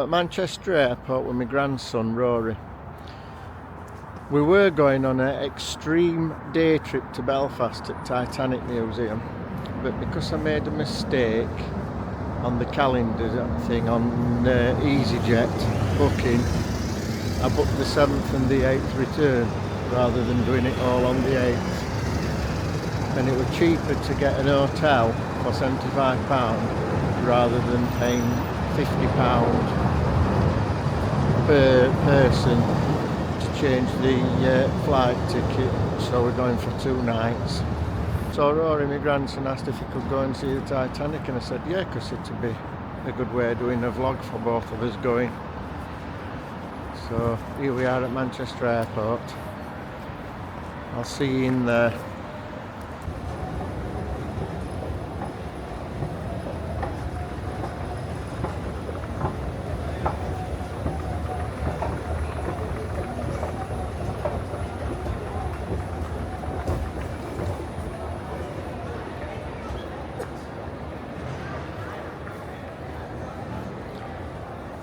At Manchester Airport with my grandson Rory. We were going on an extreme day trip to Belfast at Titanic Museum, but because I made a mistake on the calendar thing on EasyJet booking, I booked the 7th and the 8th return rather than doing it all on the 8th. And it was cheaper to get an hotel for £75 rather than paying £50 per person to change the flight ticket, so we're going for 2 nights. So Rory, my grandson, asked if he could go and see the Titanic, and I said yeah, because it'd be a good way of doing a vlog for both of us going. So here we are at Manchester Airport. I'll see you in there.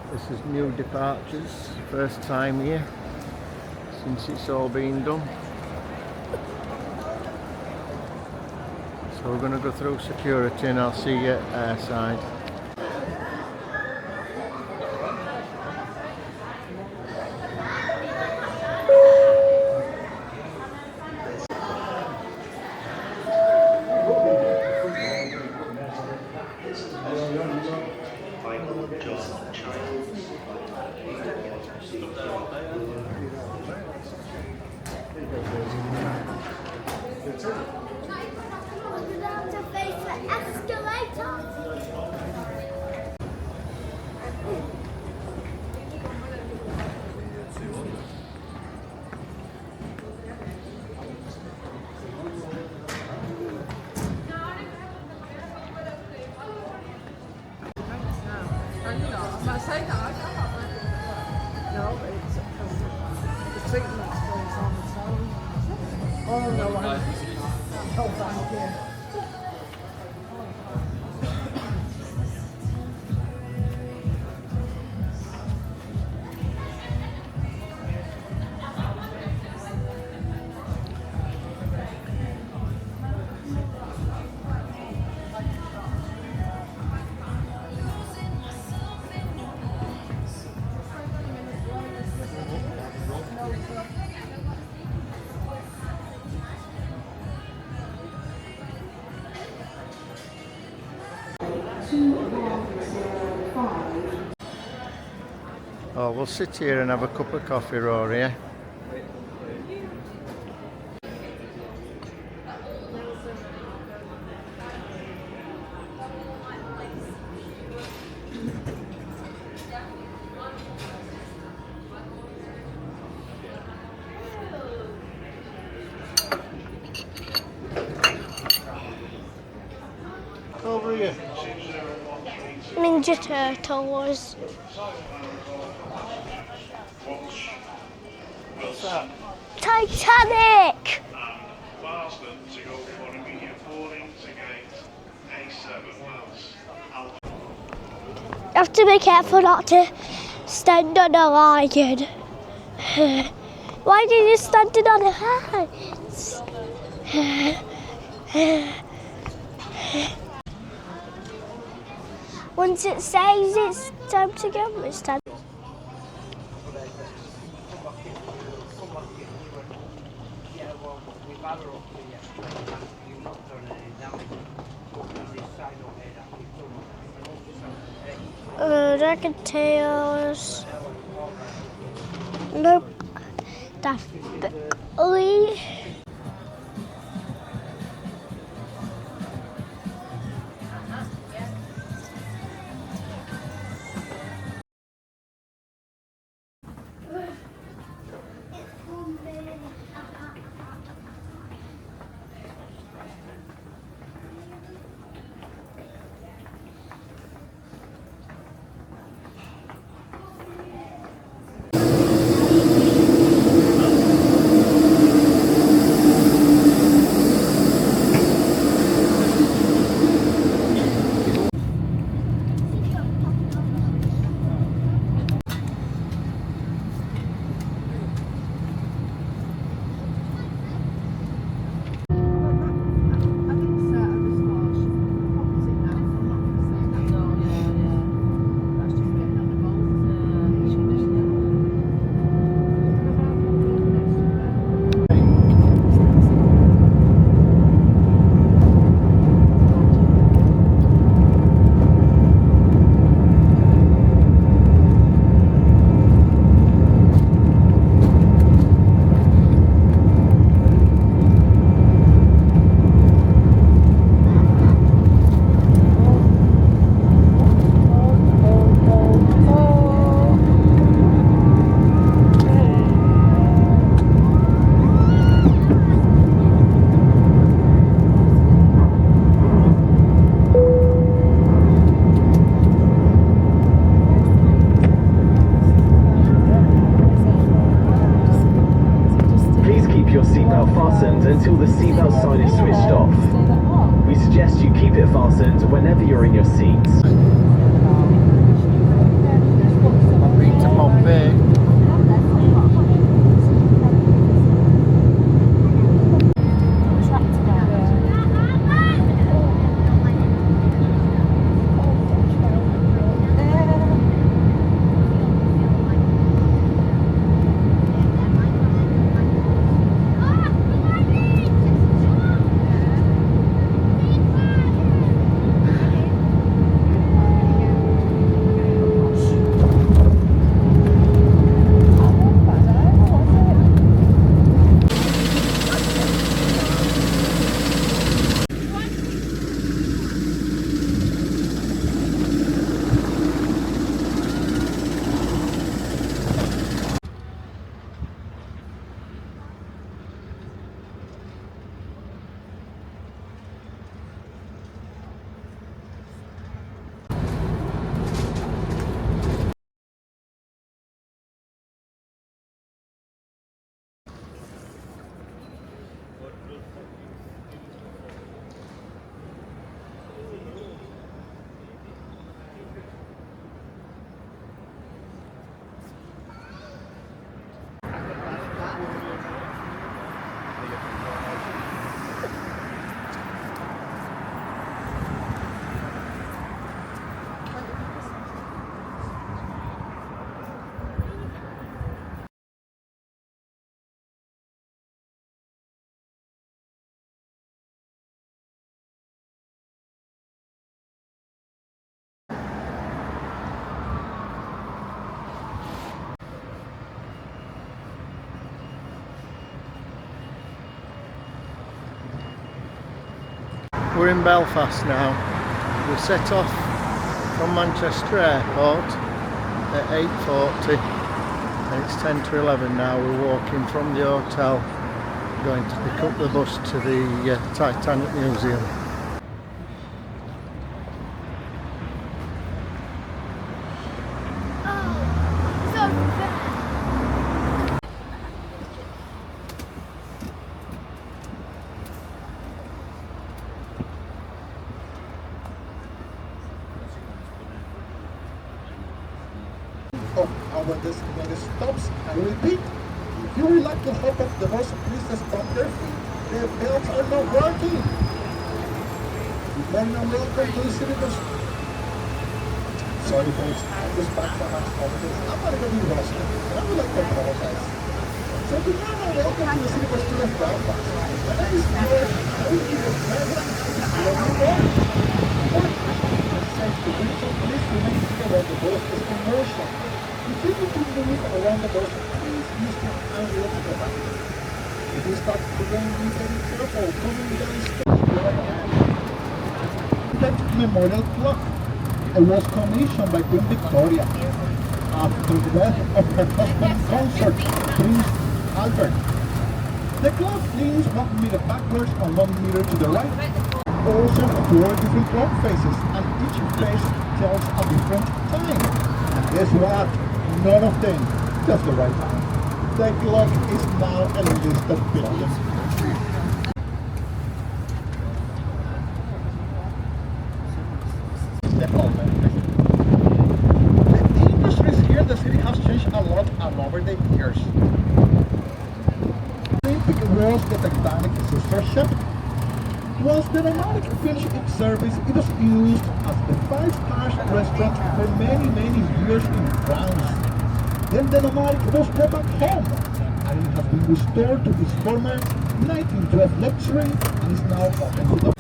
This is new departures, first time here since it's all been done. So we're going to go through security and I'll see you at airside. Oh, we'll sit here and have a cup of coffee, Rory, eh? Over here. Ninja Turtles. What's that? Titanic! You have to be careful not to stand on a lion. Why did you stand on a hands? Once it says it's time to go, it's time. Dragon tails. Nope. That's Bickley. We're in Belfast now. We set off from Manchester Airport at 8:40 and it's 10 to 11 now. We're walking from the hotel, going to pick up the bus to the Titanic Museum. When it stops, I repeat, if you would like to hop off the bus, please stop your feet. The belts are not working. Good morning and welcome to the city bus. Sorry folks, I'm just back from my holidays. I'm not going to be rusty, and I would like to apologize. So good morning and welcome to the city bus tour of Belfast. My name is Stuart, I will be your president of the morning. To do so, please remain here while the bus is commercial. If you need to move around the bus, please use the handrail to the back. If you start to rain, be very careful coming down steps. That memorial clock. It was commissioned by Queen Victoria after the death of her husband consort, Prince Albert. The clock leans 1 meter backwards and 1 meter to the right. Also 4 different clock faces, and each face tells a different time. And guess what? None of them just the right time. The clock is now a listed building. The industries here in the city has changed a lot over the years. Olympic was the Titanic sister ship. Once the Dynamic finished its service, it was used as the 5-star restaurant for many years in France. Then the Dynamic was brought back home, and it has been restored to its former 1912 luxury and is now open to the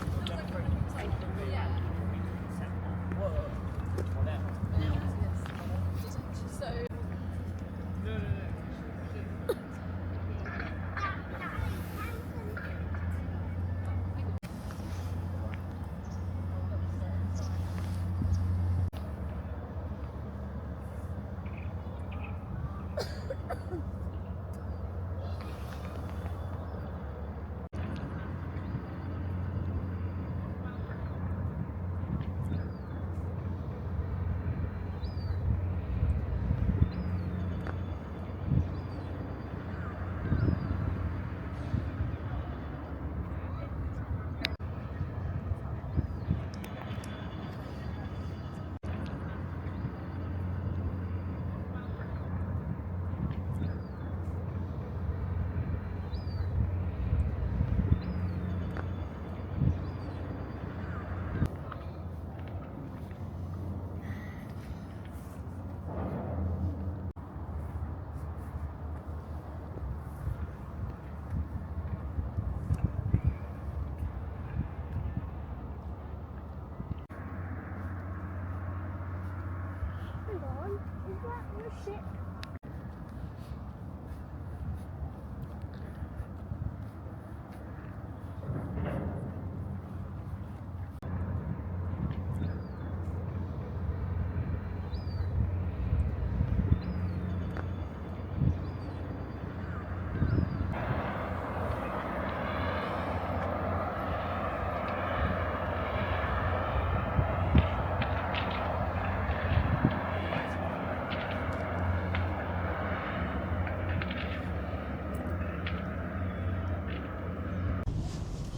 Is that your ship?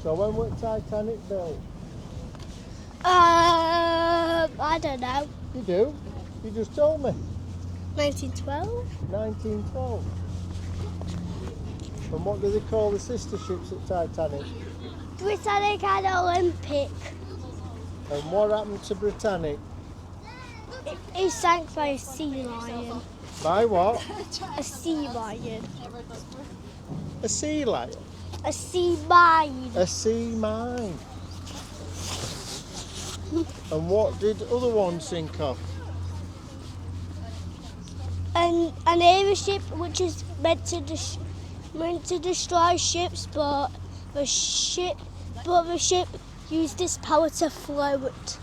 So when was Titanic built? I don't know. You do? You just told me. 1912? 1912. And what do they call the sister ships at Titanic? Britannic and Olympic. And what happened to Britannic? It sank by a sea lion. By what? A sea lion. A sea lion? A sea mine. A sea mine. And what did other ones sink off? An airship which is meant to destroy ships, but the ship use this power to float.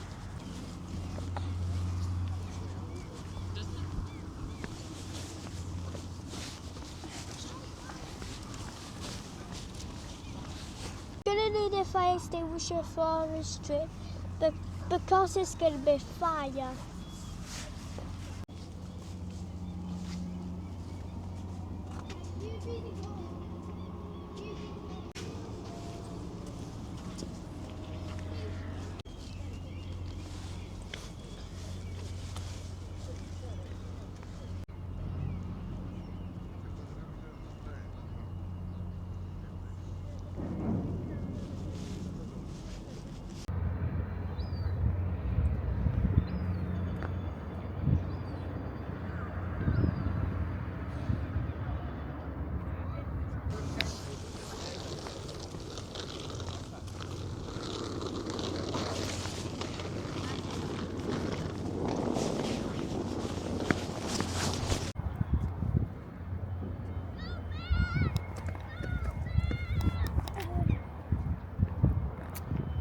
Gonna need a fire extinguisher for a strip, but because it's gonna be fire.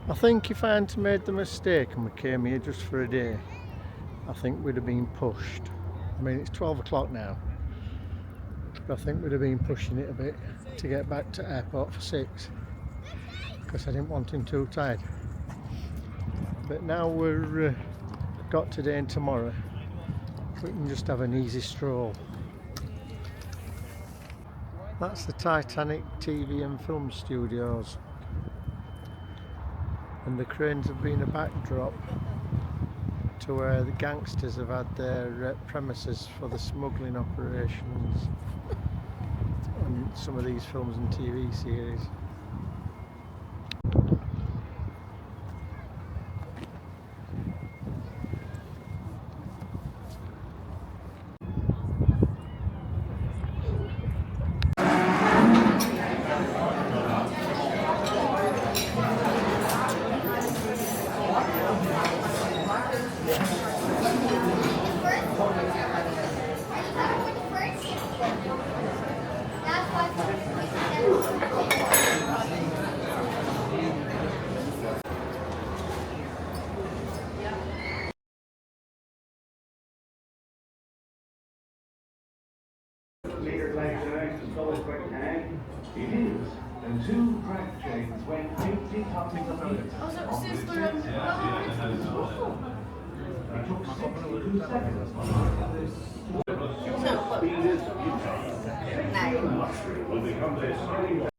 I think if I hadn't made the mistake and we came here just for a day, I think we'd have been pushed. I mean, it's 12 o'clock now, but I think we'd have been pushing it a bit to get back to airport for 6, because I didn't want him too tired. But now we're got today and tomorrow, we can just have an easy stroll. That's the Titanic TV and film studios, and the cranes have been a backdrop to where the gangsters have had their premises for the smuggling operations on some of these films and TV series. It is, and 2 drag chains went 80 tons of meat. It took 62 seconds. Speed is futile. Luxury will become their selling.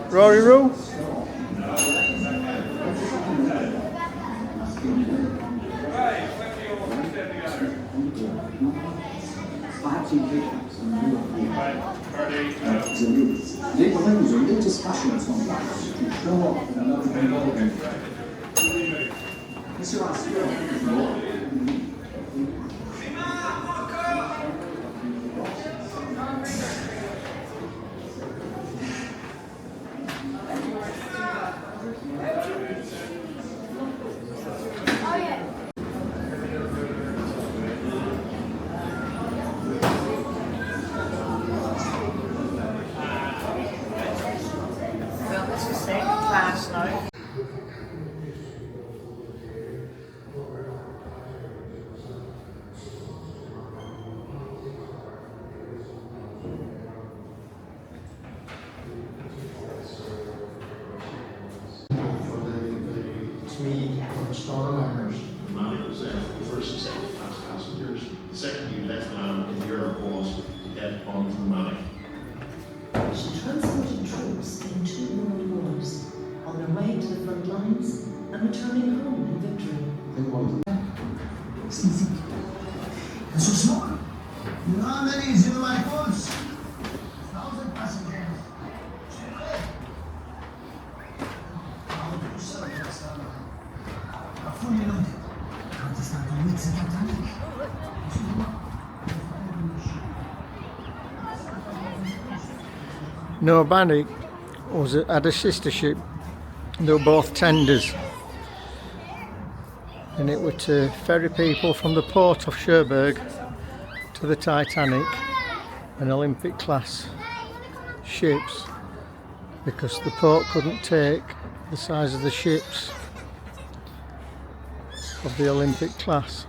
Rory Roo? They provide the latest fashions on life to show off in another way. Mr. Astor, physique. And so small. You know how many is in my coach? 1,000 passengers. Fully loaded. Now it's time to meet the Titanic. No Bannock had a sister ship. They were both tenders, and it were to ferry people from the port of Cherbourg to the Titanic, an Olympic class ships, because the port couldn't take the size of the ships of the Olympic class.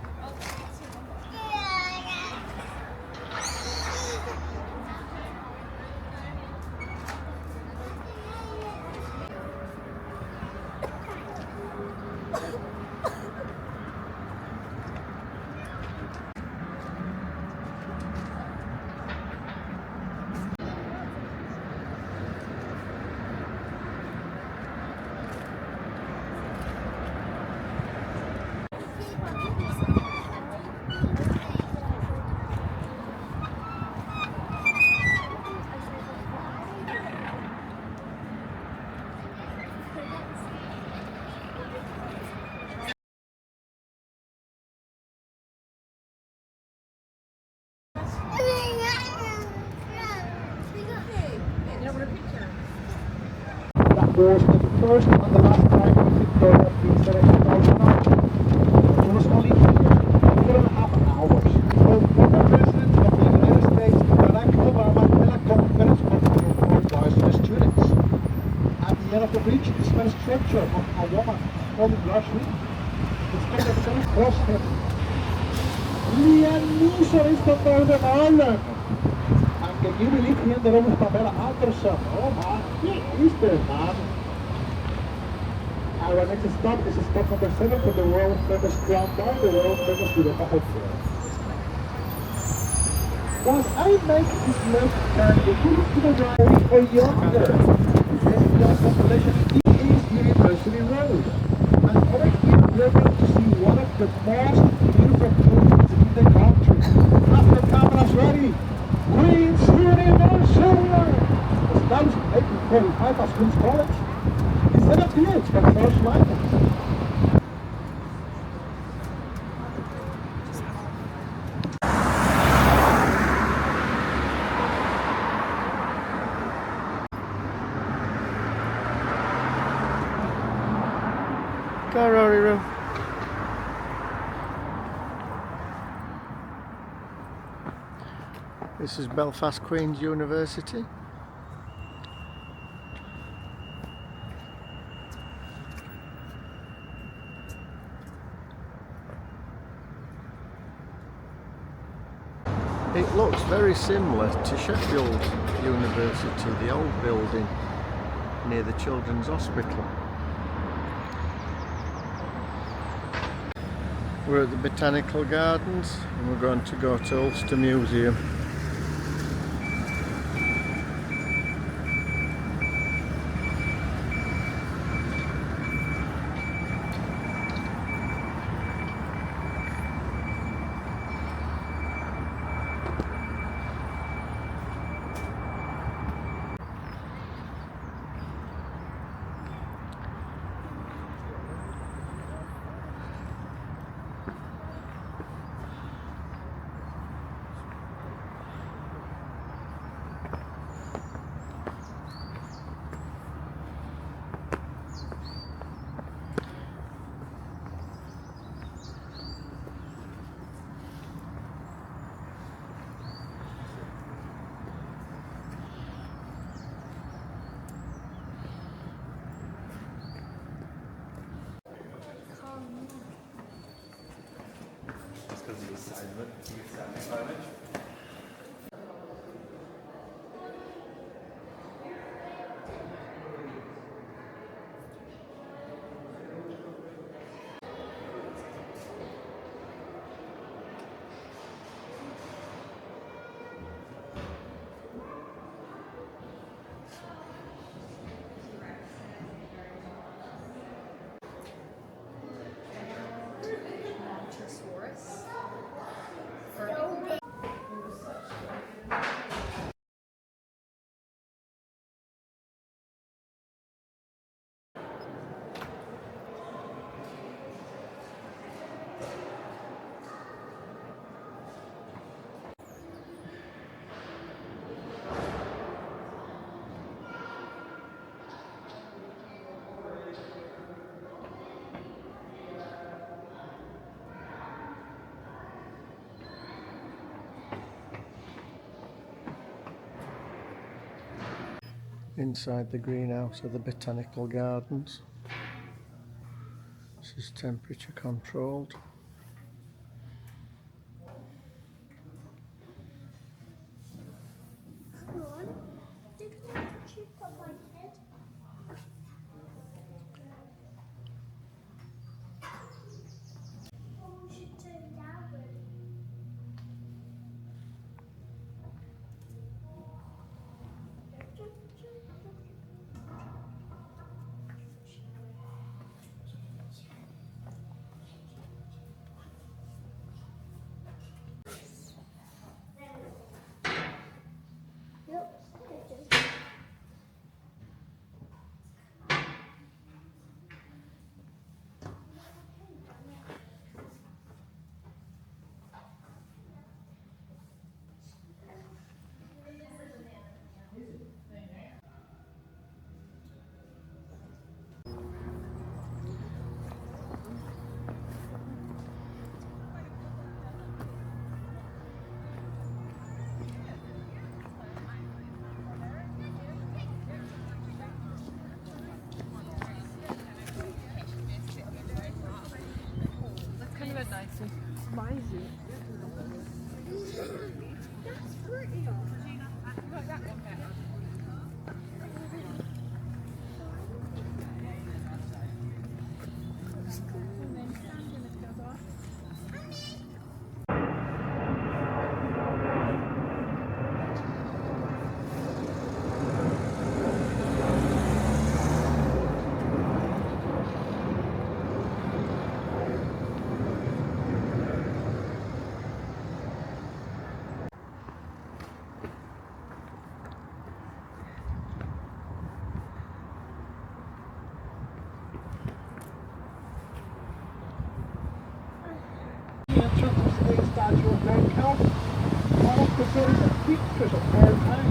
That was the first and the last time Victoria visited Belfast. It was only here 4.5 hours. So former President of the United States, Barack Obama, held a conference for boys students. At the end of the bridge is a structure of a woman holding Rushing. It's called the First Crosshead. Lian Newsom is from Northern Ireland. And can you believe he ended up with Pamela Anderson? Oh man, he's there, man. Our next stop is stop number 7 for the world famous Grand Bar, the world famous Europa Hotel. Once I make this left turn, the tourist to the right or yonder. Yes, beyond population, it is University Road. And over here, we're going to see one of the most beautiful buildings in the country. After cameras ready, Queen's University! Established in 1845 as Queen's College. Instead of DH, but George Michael. Go, Rory Roo. This is Belfast Queen's University. It looks very similar to Sheffield University, the old building near the Children's Hospital. We're at the Botanical Gardens and we're going to go to Ulster Museum. Montessori. inside the greenhouse of the botanical gardens. This is temperature controlled. Come on. Did you want to chip on my head? Oh, we should turn downward. Yep. That's kind of a nice and spicy. That's pretty. You like that one better? And then stand in the cover. The entrance of the state statue of Belfast, one of the greatest pictures of our time.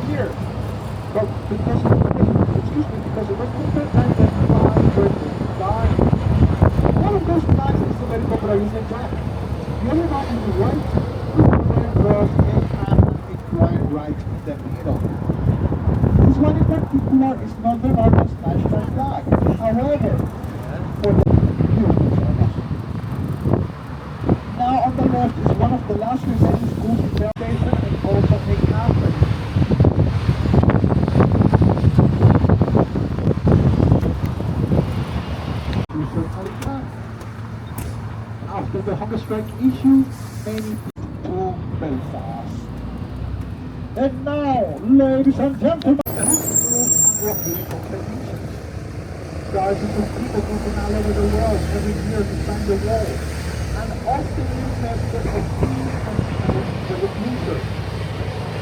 Here, but because because it was not the time that flies were dying. One of those flags is the very popular Union Jack. The other one is the white, with the red cross and a bright right in the middle. This one in particular is not the Northern national flag. However, for the now on the left is one of the last remaining schools in Belfast and also a campus. After the hunger strike issue, many people to Belfast. And now, ladies and gentlemen, rugby competitions. Thousands of people come from all over the world every year to sign the wall, and often remember a team and for the future.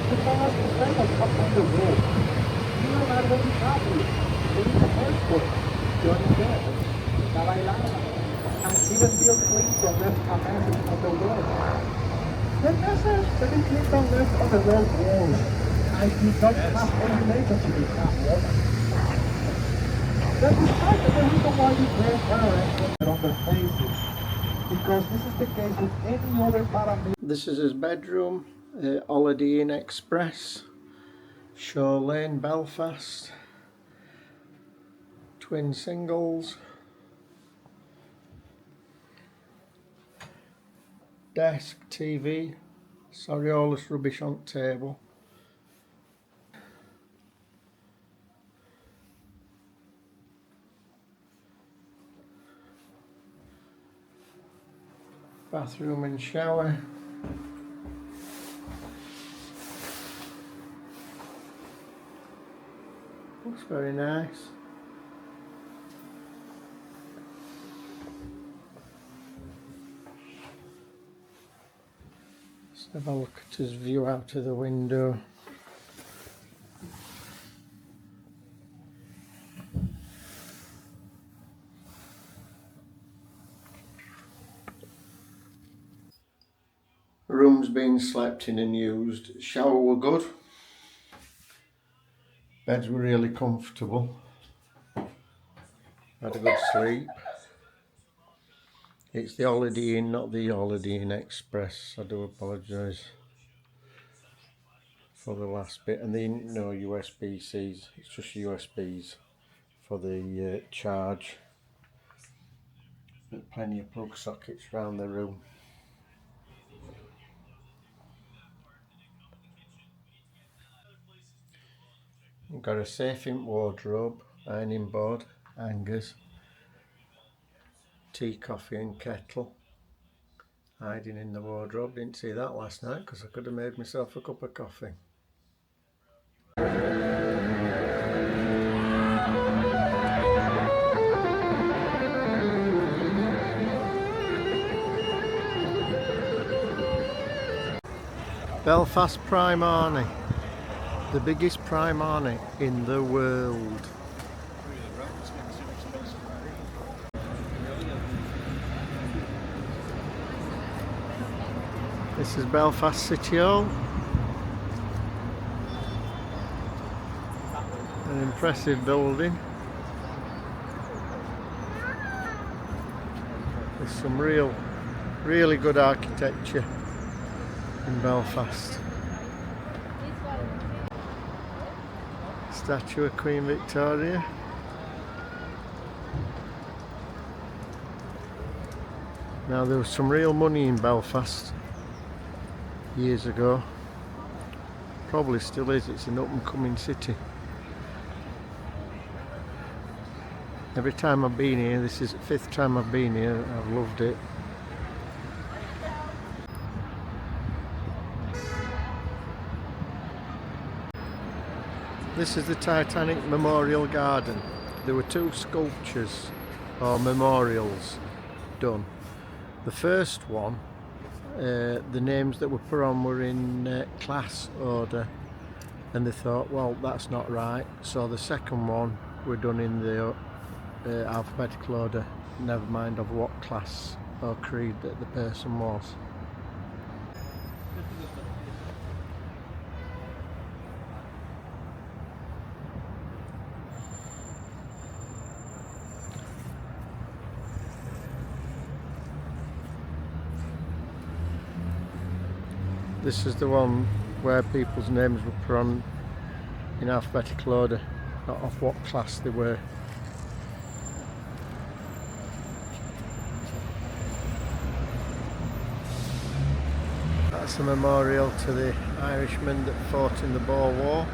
The last members up on the wall. Leonardo DiCaprio, Elisa Airport, Johnny Depp, Dalai Lama, and even Bill Clinton left a message on the wall. The message that Bill Clinton left on the wall was, I do not have a relationship with that woman. That is part of the reason why we wear parents on their faces. Because this is the case with any other paramilitary. This is his bedroom, Holiday Inn Express, Show Lane, Belfast, twin singles, desk, TV, sorry all this rubbish on the table. Bathroom and shower. Looks very nice. Let's have a look at his view out of the window. Room's been slept in and used. Shower were good. Beds were really comfortable. Had a good sleep. It's the Holiday Inn, not the Holiday Inn Express. I do apologise for the last bit. And they didn't know USB-Cs, it's just USBs for the charge. But plenty of plug sockets around the room. We've got a safe in wardrobe, ironing board, hangers, tea, coffee and kettle. Hiding in the wardrobe, didn't see that last night because I could have made myself a cup of coffee. Belfast Prime Arnie, the biggest Prime Arnie in the world. This is Belfast City Hall. An impressive building. There's some really good architecture in Belfast. Statue of Queen Victoria. Now there was some real money in Belfast years ago. Probably still is, it's an up and coming city. Every time I've been here, this is the 5th time I've been here, I've loved it. This is the Titanic Memorial Garden. There were 2 sculptures or memorials done. The first one, the names that were put on were in class order, and they thought, well, that's not right. So the second one were done in the alphabetical order, never mind of what class or creed that the person was. This is the one where people's names were put on in alphabetical order, not of what class they were. That's a memorial to the Irishmen that fought in the Boer War.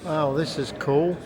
Wow, this is cool.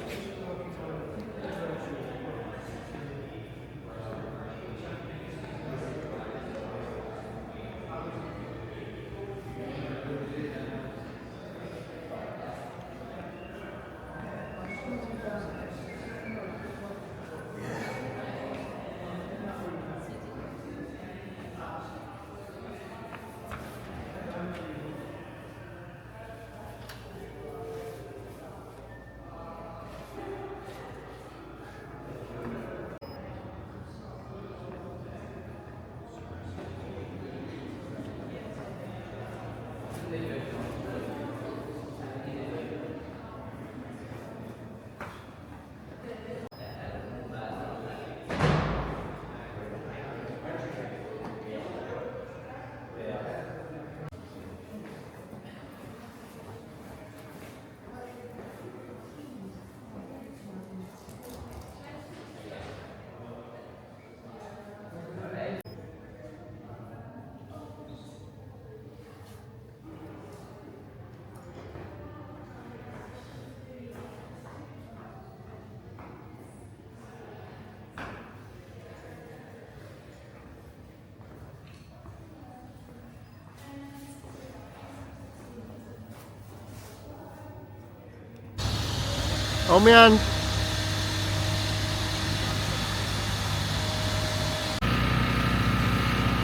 Oh, my hand.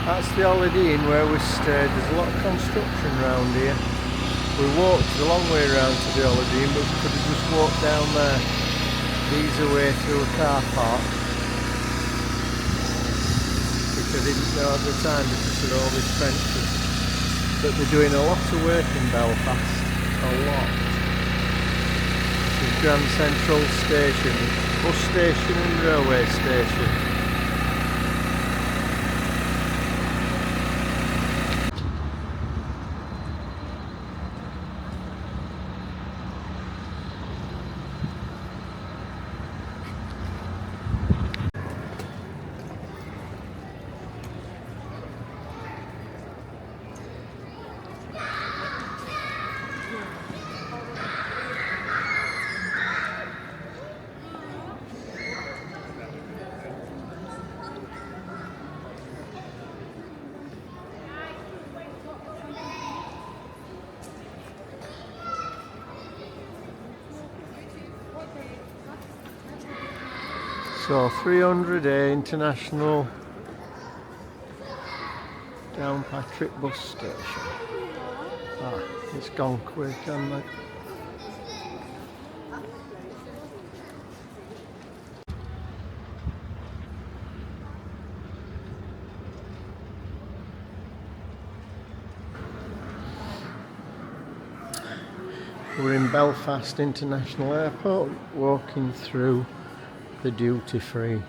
That's the Holiday Inn where we stayed. There's a lot of construction around here. We walked a long way around to the Holiday Inn, but we could have just walked down there. These away through a car park. Which I didn't know at the time because of all these fences. But they're doing a lot of work in Belfast. A lot. This is Grand Central Station. Bus station and railway station. So 300A International Downpatrick bus station. Ah, it's gone quick, hasn't it? We're in Belfast International Airport, walking through the duty free.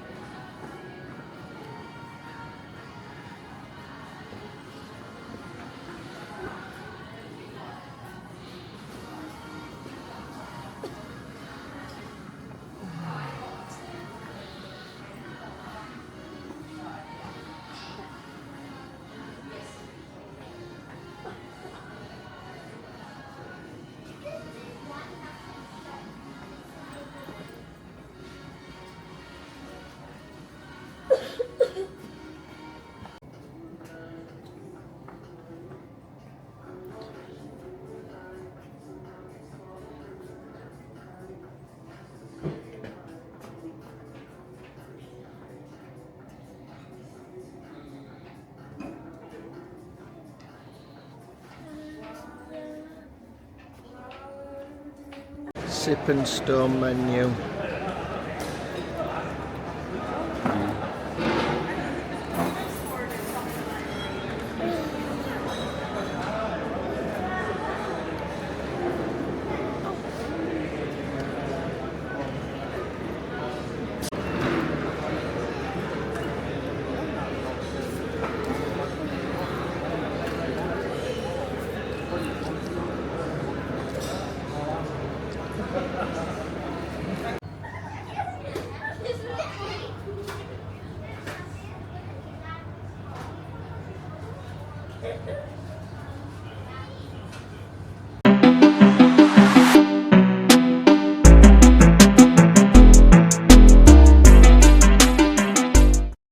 Sip and Stone menu.